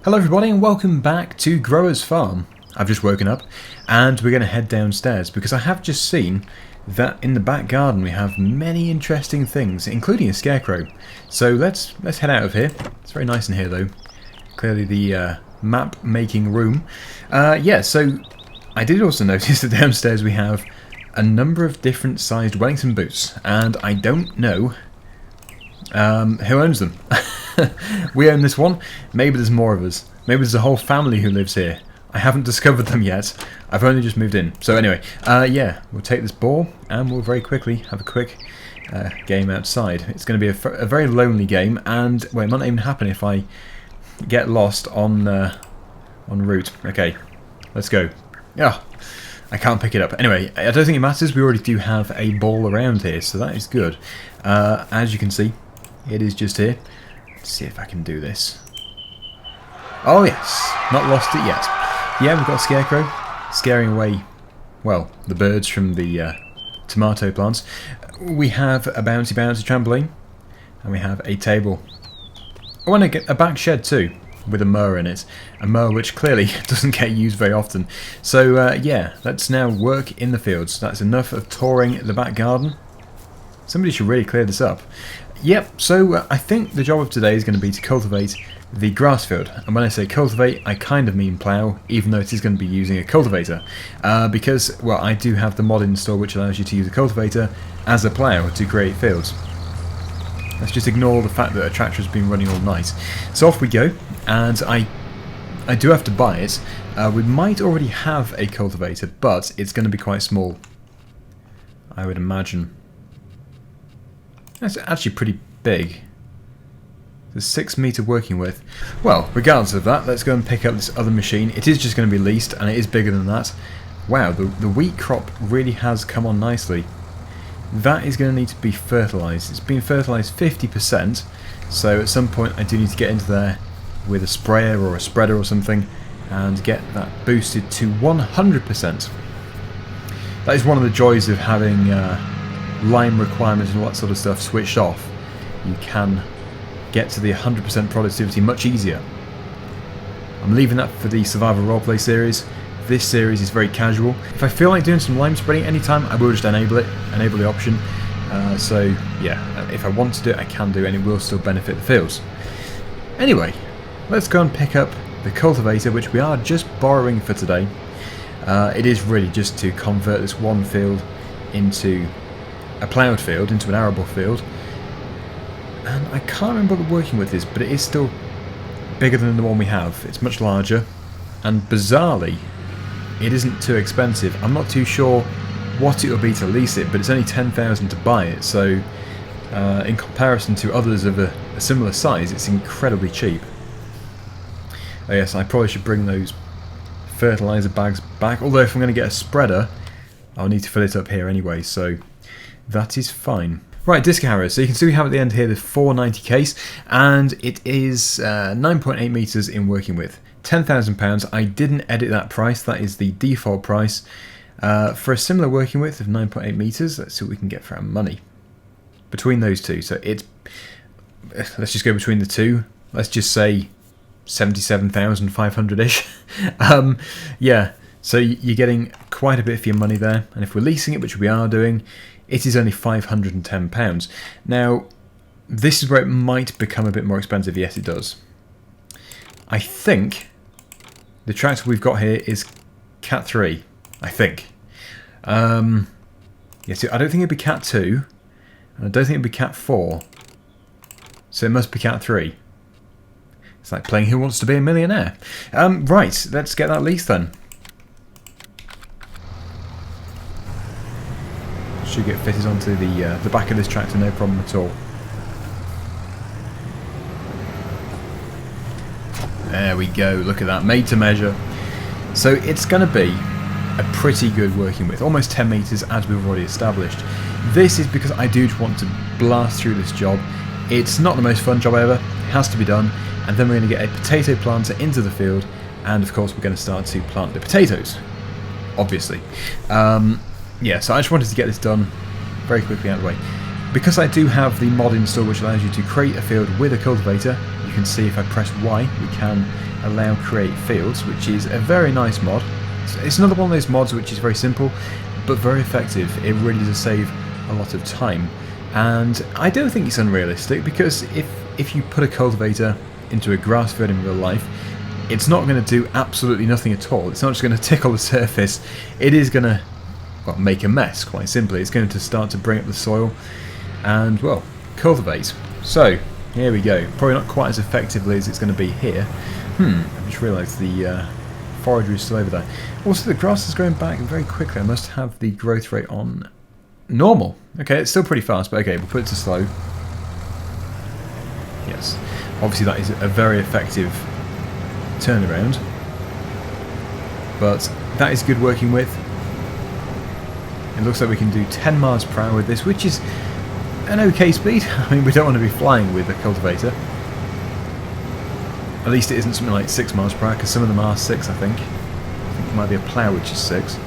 Hello everybody and welcome back to Grower's Farm. I've just woken up and we're going to head downstairs because I have just seen that in the back garden we have many interesting things, including a scarecrow. So let's head out of here. It's very nice in here though. Clearly the map making room. So I did also notice that downstairs we have a number of different sized Wellington boots, and I don't know who owns them. We own this one. Maybe there's more of us. Maybe there's a whole family who lives here. I haven't discovered them yet. I've only just moved in. So anyway, we'll take this ball and we'll very quickly have a quick game outside. It's going to be a very lonely game, and well, it might not even happen if I get lost on route. Okay, let's go. Yeah, I can't pick it up. Anyway, I don't think it matters. We already do have a ball around here, so that is good. As you can see, it is just here. Let's see if I can do this. Oh yes, not lost it yet. Yeah, we've got a scarecrow scaring away, well, the birds from the tomato plants. We have a bouncy trampoline, and we have a table. I want to get a back shed too, with a mower in it. A mower which clearly doesn't get used very often. So yeah, let's now work in the fields. That's enough of touring the back garden. Somebody should really clear this up. Yep, so I think the job of today is going to be to cultivate the grass field. And when I say cultivate, I kind of mean plough, even though it is going to be using a cultivator. Because, well, I do have the mod installed which allows you to use a cultivator as a plough to create fields. Let's just ignore the fact that a tractor has been running all night. So off we go, and I do have to buy it. We might already have a cultivator, but it's going to be quite small, I would imagine. That's actually pretty big. There's 6 metre working width. Well, regardless of that, let's go and pick up this other machine. It is just going to be leased, and it is bigger than that. Wow, the wheat crop really has come on nicely. That is going to need to be fertilised. It's been fertilised 50%, so at some point I do need to get into there with a sprayer or a spreader or something and get that boosted to 100%. That is one of the joys of having lime requirements and all that sort of stuff switched off. You can get to the 100% productivity much easier. I'm leaving that for the Survival Roleplay series. This series is very casual. If I feel like doing some lime spreading anytime, I will just enable the option. So yeah, if I want to do it, I can do it, and it will still benefit the fields. Anyway, let's go and pick up the cultivator, which we are just borrowing for today. It is really just to convert this one field into a ploughed field, into an arable field. And I can't remember what the working width is, but it is still bigger than the one we have. It's much larger, and bizarrely, it isn't too expensive. I'm not too sure what it will be to lease it, but it's only 10,000 to buy it, so in comparison to others of a similar size, it's incredibly cheap. Oh yes, I probably should bring those fertilizer bags back, although if I'm going to get a spreader, I'll need to fill it up here anyway, so that is fine. Right, disc harrows. So you can see we have at the end here the 490 case, and it is 9.8 metres in working width. £10,000. I didn't edit that price. That is the default price. For a similar working width of 9.8 metres, let's see what we can get for our money between those two. So it's, let's just go between the two. Let's just say 77,500-ish. Yeah, so you're getting quite a bit for your money there. And if we're leasing it, which we are doing, it is only £510. Now, this is where it might become a bit more expensive. Yes, it does. I think the tractor we've got here is Cat 3, I think. Yes, I don't think it'd be Cat 2, and I don't think it'd be Cat 4. So it must be Cat 3. It's like playing Who Wants to Be a Millionaire. Right, let's get that leased then. Should get fitted onto the back of this tractor, no problem at all. There we go, look at that, made to measure. So it's going to be a pretty good working width, almost 10 metres as we've already established. This is because I do want to blast through this job. It's not the most fun job ever, it has to be done, and then we're going to get a potato planter into the field, and of course we're going to start to plant the potatoes, obviously. Yeah, so I just wanted to get this done very quickly out of the way. Because I do have the mod installed which allows you to create a field with a cultivator, you can see if I press Y, we can allow create fields, which is a very nice mod. It's another one of those mods which is very simple but very effective. It really does save a lot of time, and I don't think it's unrealistic, because if you put a cultivator into a grass field in real life, it's not going to do absolutely nothing at all. It's not just going to tickle the surface. It is going to, well, make a mess, quite simply. It's going to start to bring up the soil and, well, cultivate. So here we go. Probably not quite as effectively as it's going to be here. I just realised the forager is still over there. Also, the grass is growing back very quickly. I must have the growth rate on normal. Okay, it's still pretty fast, but okay, we'll put it to slow. Yes, obviously that is a very effective turnaround, but that is good working with. It looks like we can do 10 miles per hour with this, which is an okay speed. I mean, we don't want to be flying with a cultivator. At least it isn't something like 6 miles per hour, because some of them are 6, I think. I think it might be a plough which is 6.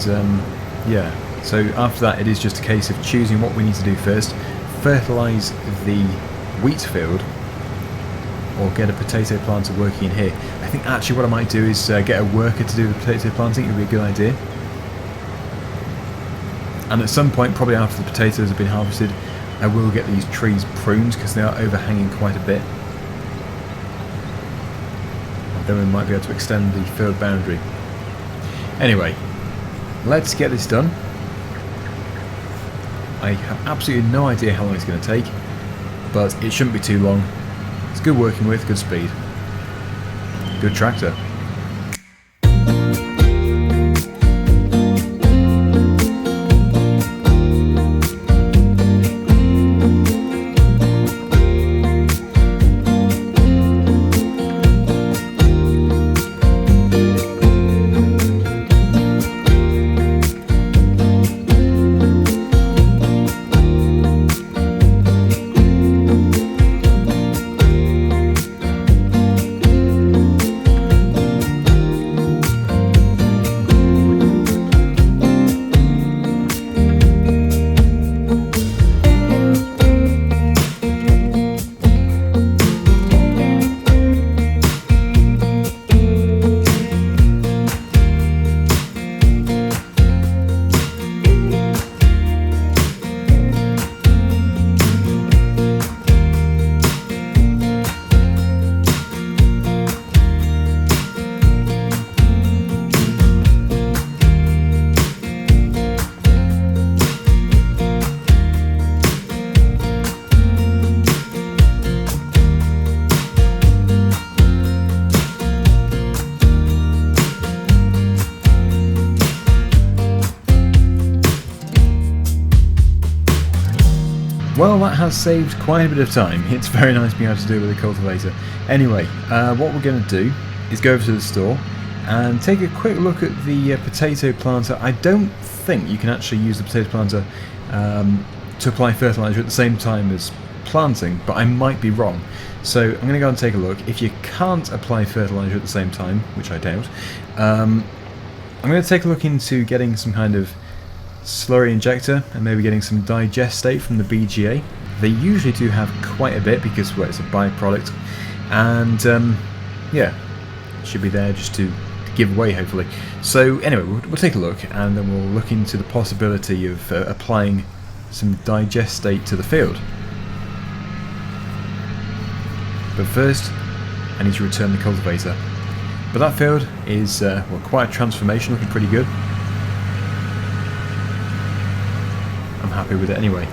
And yeah, so after that it is just a case of choosing what we need to do first. Fertilise the wheat field, or get a potato planter working in here. I think actually what I might do is get a worker to do the potato planting. It would be a good idea. And at some point, probably after the potatoes have been harvested, I will get these trees pruned, because they are overhanging quite a bit. And then we might be able to extend the field boundary. Anyway, let's get this done. I have absolutely no idea how long it's going to take, but it shouldn't be too long. It's good working with, good speed. Good tractor. Well, that has saved quite a bit of time. It's very nice being able to do it with a cultivator. Anyway, what we're going to do is go over to the store and take a quick look at the potato planter. I don't think you can actually use the potato planter to apply fertiliser at the same time as planting, but I might be wrong. So I'm going to go and take a look. If you can't apply fertiliser at the same time, which I doubt, I'm going to take a look into getting some kind of slurry injector and maybe getting some digestate from the BGA. They usually do have quite a bit because, well, it's a byproduct, and yeah, it should be there just to give away, hopefully. So anyway, we'll take a look, and then we'll look into the possibility of applying some digestate to the field. But first, I need to return the cultivator. But that field is well, quite a transformation, looking pretty good. I'm happy with it anyway.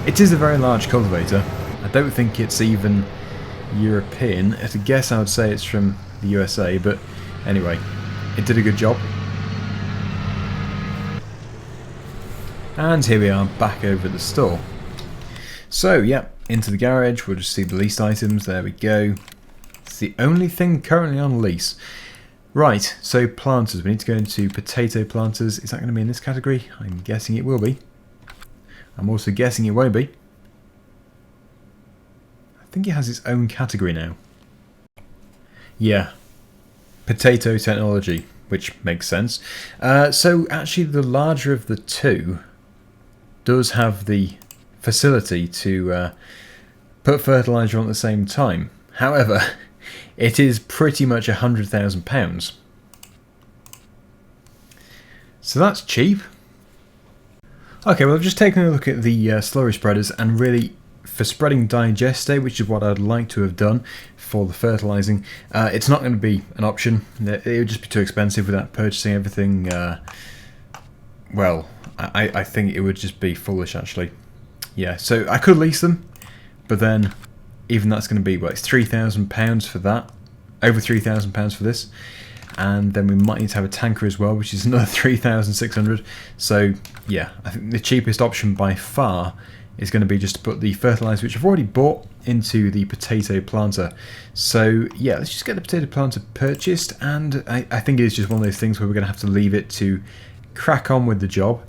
It is a very large cultivator. I don't think it's even European. At a guess I would say it's from the USA, but anyway, it did a good job. And here we are back over at the store. So yeah, into the garage, we'll just see the leased items, there we go. It's the only thing currently on lease. Right, so planters, we need to go into potato planters. Is that going to be in this category? I'm guessing it will be. I'm also guessing it won't be. I think it has its own category now. Yeah, potato technology, which makes sense. So actually the larger of the two does have the facility to put fertiliser on at the same time. However, it is pretty much £100,000. So that's cheap. Okay, well I've just taken a look at the slurry spreaders, and really for spreading digestate, which is what I'd like to have done for the fertilising, it's not going to be an option. It would just be too expensive without purchasing everything. Well, I think it would just be foolish actually. Yeah, so I could lease them, but then even that's going to be, well, it's £3,000 for that, over £3,000 for this. And then we might need to have a tanker as well, which is another 3,600. So yeah, I think the cheapest option by far is going to be just to put the fertiliser, which I've already bought, into the potato planter. So yeah, let's just get the potato planter purchased, and I think it is just one of those things where we're going to have to leave it to crack on with the job.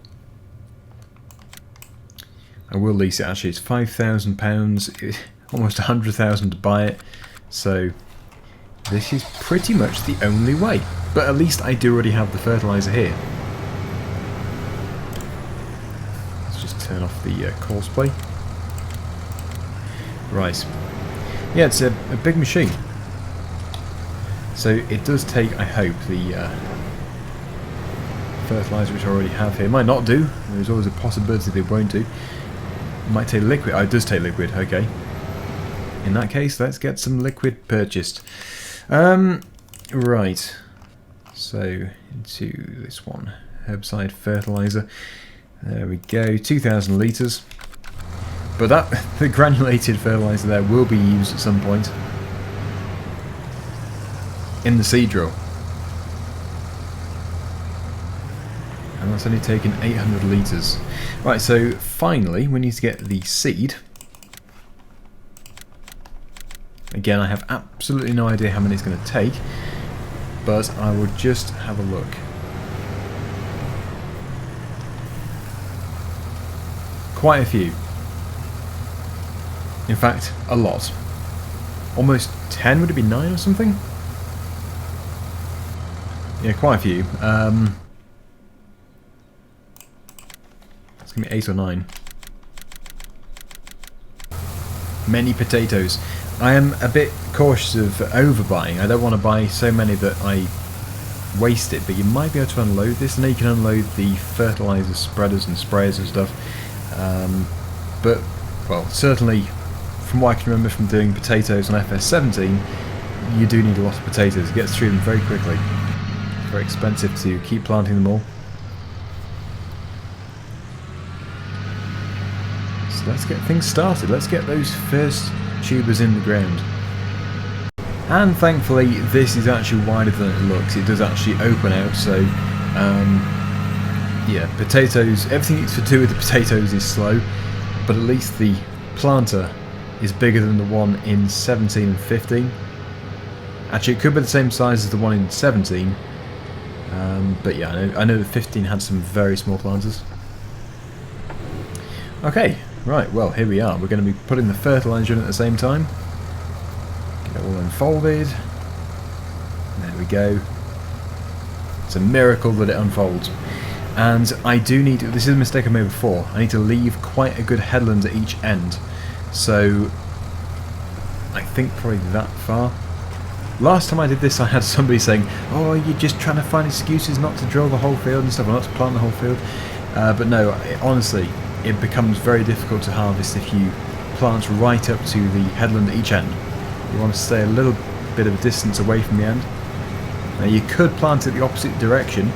I will lease it actually. It's £5,000, almost 100,000 to buy it. So this is pretty much the only way, but at least I do already have the fertiliser here. Let's just turn off the course play. Right, yeah, it's a big machine, so it does take, I hope, the fertiliser which I already have here. It might not do, there's always a possibility they won't do. It might take liquid. Oh, it does take liquid, okay. In that case, let's get some liquid purchased. Right, so into this one, herbicide fertiliser, there we go, 2,000 litres, but the granulated fertiliser there will be used at some point in the seed drill, and that's only taken 800 litres. Right, so finally we need to get the seed. Again, I have absolutely no idea how many it's going to take, but I will just have a look. Quite a few. In fact, a lot. Almost 10, would it be 9 or something? Yeah, quite a few. It's going to be 8 or 9. Many potatoes. I am a bit cautious of overbuying. I don't want to buy so many that I waste it, but you might be able to unload this. I know you can unload the fertiliser spreaders and sprayers and stuff, but, well, certainly from what I can remember from doing potatoes on FS17, you do need a lot of potatoes. It gets through them very quickly. It's very expensive to keep planting them all. So let's get things started. Let's get those first tubers in the ground. And thankfully this is actually wider than it looks. It does actually open out, so yeah, potatoes, everything to do with the potatoes is slow, but at least the planter is bigger than the one in 17 and 15. Actually, it could be the same size as the one in 17, but yeah, I know that 15 had some very small planters. Okay, right, well, here we are. We're going to be putting the fertiliser in at the same time. Get it all unfolded. There we go. It's a miracle that it unfolds. And I do need to, this is a mistake I made before, I need to leave quite a good headland at each end. So, I think probably that far. Last time I did this I had somebody saying, oh, you're just trying to find excuses not to drill the whole field and stuff, or not to plant the whole field. But no, honestly, it becomes very difficult to harvest if you plant right up to the headland at each end. You want to stay a little bit of a distance away from the end. Now you could plant it the opposite direction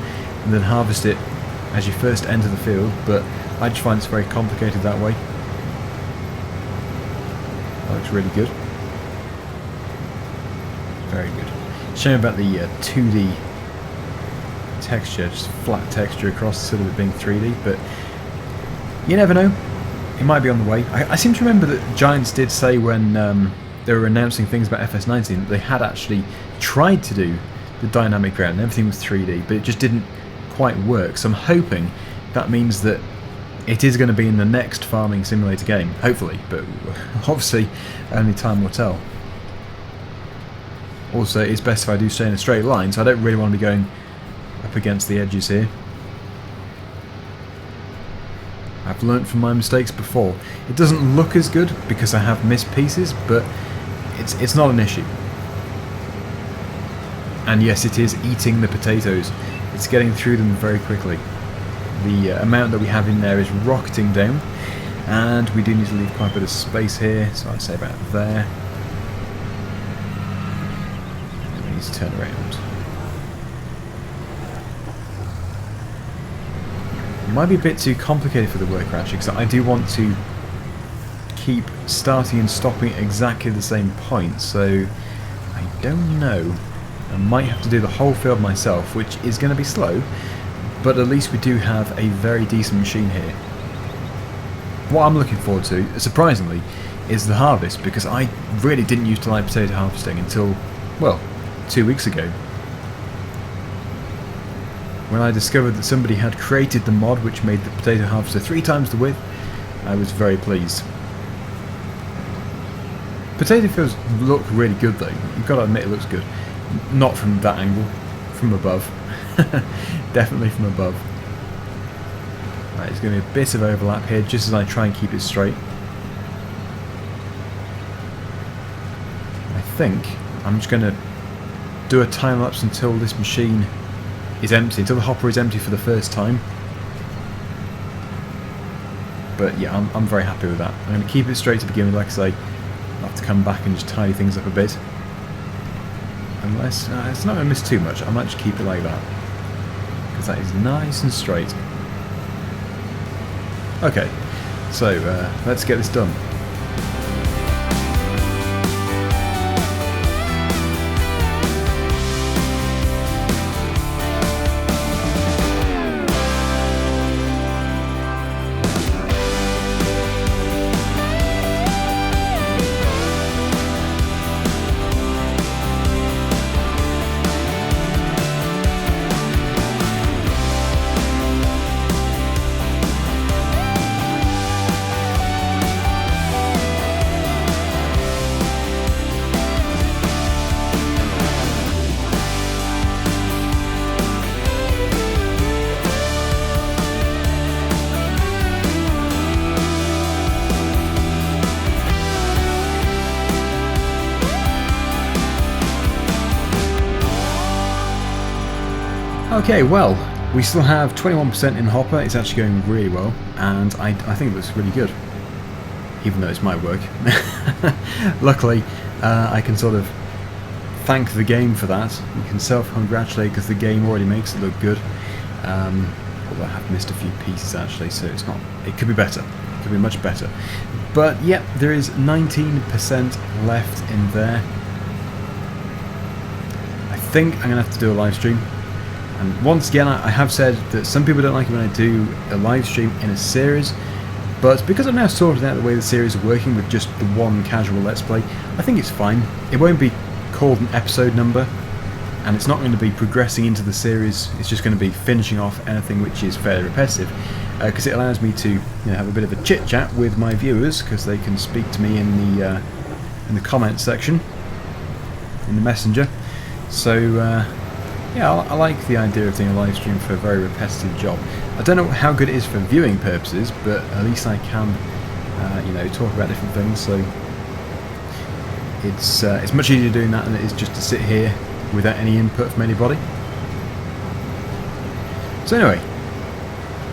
and then harvest it as you first enter the field, but I just find it's very complicated that way. That looks really good. Very good. Shame about the 2D texture, just flat texture across instead of it being 3D, but you never know. It might be on the way. I seem to remember that Giants did say when they were announcing things about FS19 that they had actually tried to do the dynamic ground and everything was 3D, but it just didn't quite work. So I'm hoping that means that it is going to be in the next farming simulator game, hopefully, but obviously only time will tell. Also, it's best if I do stay in a straight line, so I don't really want to be going up against the edges here. I've learnt from my mistakes before. It doesn't look as good because I have missed pieces, but it's not an issue. And yes, it is eating the potatoes. It's getting through them very quickly. The amount that we have in there is rocketing down, and we do need to leave quite a bit of space here, so I'd say about there. And we need to turn around. It might be a bit too complicated for the worker actually, because I do want to keep starting and stopping at exactly the same point, so I don't know. I might have to do the whole field myself, which is going to be slow, but at least we do have a very decent machine here. What I'm looking forward to, surprisingly, is the harvest, because I really didn't used to like potato harvesting until, well, 2 weeks ago. When I discovered that somebody had created the mod which made the potato harvester 3 times the width, I was very pleased. Potato fields look really good though, you've got to admit it looks good. Not from that angle, from above. Definitely from above. Right, there's going to be a bit of overlap here just as I try and keep it straight. I think I'm just going to do a time lapse until this machine is empty, until the hopper is empty for the first time. But yeah, I'm very happy with that. I'm going to keep it straight to begin with, like I say. I'll have to come back and just tidy things up a bit. Unless, it's not going to miss too much, I might just keep it like that. Because that is nice and straight. Okay, so let's get this done. Okay, well, we still have 21% in the hopper. It's actually going really well, and I think it looks really good, even though it's my work. Luckily, I can sort of thank the game for that. You can self-congratulate because the game already makes it look good. Although I have missed a few pieces actually, so it's not. It could be better. It could be much better. But yeah, there is 19% left in there. I think I'm gonna have to do a live stream. And once again, I have said that some people don't like it when I do a live stream in a series, but because I've now sorted out the way the series are working with just the one casual Let's Play, I think it's fine. It won't be called an episode number, and it's not going to be progressing into the series, it's just going to be finishing off anything which is fairly repetitive, because it allows me to have a bit of a chit-chat with my viewers, because they can speak to me in the comments section, in the messenger. So, yeah, I like the idea of doing a live stream for a very repetitive job. I don't know how good it is for viewing purposes, but at least I can, talk about different things. So it's much easier doing that than it is just to sit here without any input from anybody. So anyway,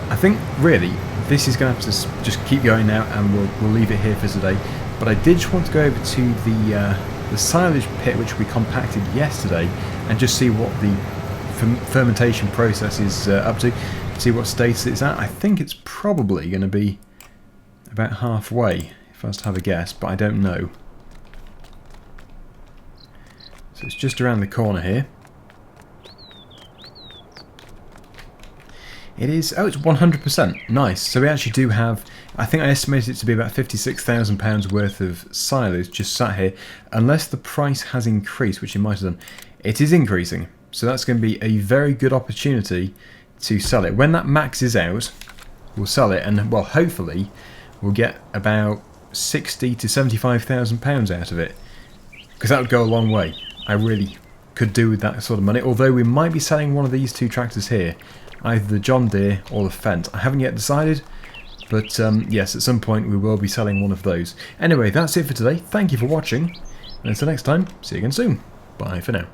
I think really this is going to have to just keep going now, and we'll leave it here for today. But I did just want to go over to the silage pit which we compacted yesterday, and just see what the fermentation process is up to, see what status it's at. I think it's probably going to be about halfway, if I was to have a guess, but I don't know. So it's just around the corner here. It is, oh, it's 100%, nice. So we actually do have, I think I estimated it to be about £56,000 worth of silage just sat here, unless the price has increased, which it might have done. It is increasing, so that's going to be a very good opportunity to sell it. When that maxes out, we'll sell it, and well, hopefully we'll get about £60,000 to £75,000 out of it, because that would go a long way. I really could do with that sort of money, although we might be selling one of these two tractors here, either the John Deere or the Fendt. I haven't yet decided, But yes, at some point we will be selling one of those. Anyway, that's it for today. Thank you for watching. And until next time, see you again soon. Bye for now.